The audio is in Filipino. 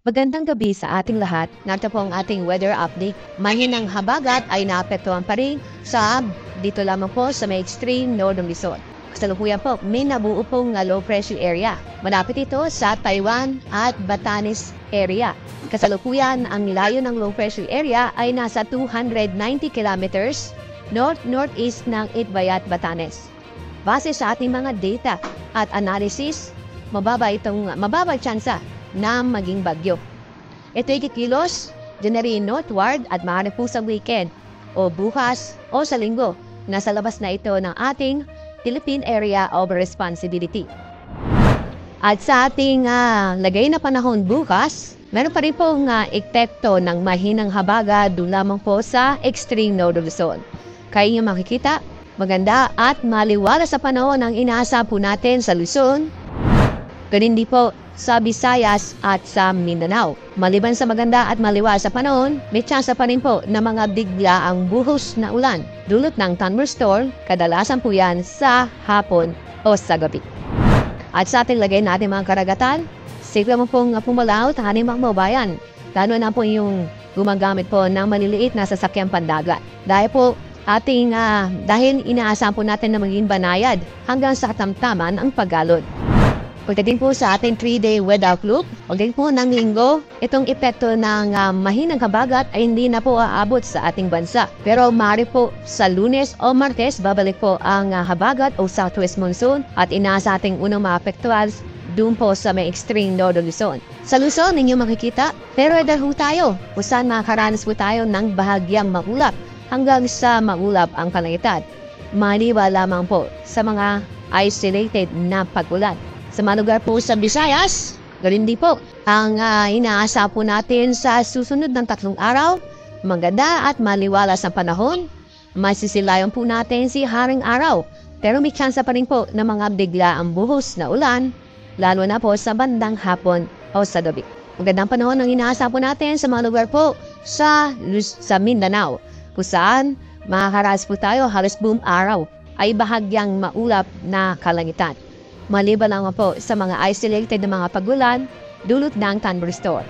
Magandang gabi sa ating lahat. Narito po ang ating weather update. Mahinang habagat ay naapektuhan pa rin sa dito lamang po sa may extreme northern Luzon. Kasalukuyan po, may nabuo pong low pressure area. Malapit ito sa Taiwan at Batanes area. Kasalukuyan, ang layo ng low pressure area ay nasa 290 kilometers north-northeast ng Itbayat, Batanes. Base sa ating mga data at analysis, mababa tsansa na maging bagyo. Ito'y kikilos, January northward at maaari po sa weekend o bukas o sa linggo. Nasa labas na ito ng ating Philippine Area of Responsibility. At sa ating lagay na panahon bukas, meron pa rin pong epekto ng mahinang habaga doon lamang po sa extreme northern Luzon. Kaya niyo makikita, maganda at maliwalas sa panahon ang inaasa po natin sa Luzon. Ganun din po sa Visayas at sa Mindanao. Maliban sa maganda at maliwalas sa panahon, may tsansa pa rin po na mga bigla ang buhos na ulan. Dulot ng thunderstorm, kadalasan po yan sa hapon o sa gabi. At sa ating lagay natin mga karagatan, safe naman pong pumalaw ang ating mga mabayan. Lalo na po yung gumagamit po ng maliliit na sasakyang pandagat. Dahil po dahil inaasahan po natin na maging banayad hanggang sa katamtaman ang paggalod. Pagdating po sa ating 3-day weather outlook, pagdating po ng linggo, itong epekto ng mahinang habagat ay hindi na po aabot sa ating bansa. Pero maaari po sa Lunes o Martes, babalik po ang habagat o southwest monsoon at inaasa ating unang maapektual doon po sa may extreme northern Luzon. Sa Luzon, ninyo makikita, pero edad ho tayo, kung saan makakaranas po tayo ng bahagyang maulap hanggang sa maulap ang kalangitan. Maliba lamang po sa mga isolated na pag-ulan. Sa mga lugar po sa Visayas, galing din po ang inaasa po natin sa susunod ng 3 araw. Maganda at maliwalas ang panahon. Masisilayan po natin si Haring Araw. Pero may tsansa pa rin po na mga bigla ang buhos na ulan, lalo na po sa bandang hapon o sa gabi. Magandang panahon ang inaasa po natin sa mga lugar po sa Mindanao. Kung saan makakaranas po tayo halos buong araw ay bahagyang maulap na kalangitan. Maliban lang po sa mga isolated na mga pagulan, dulot ng thunderstorm.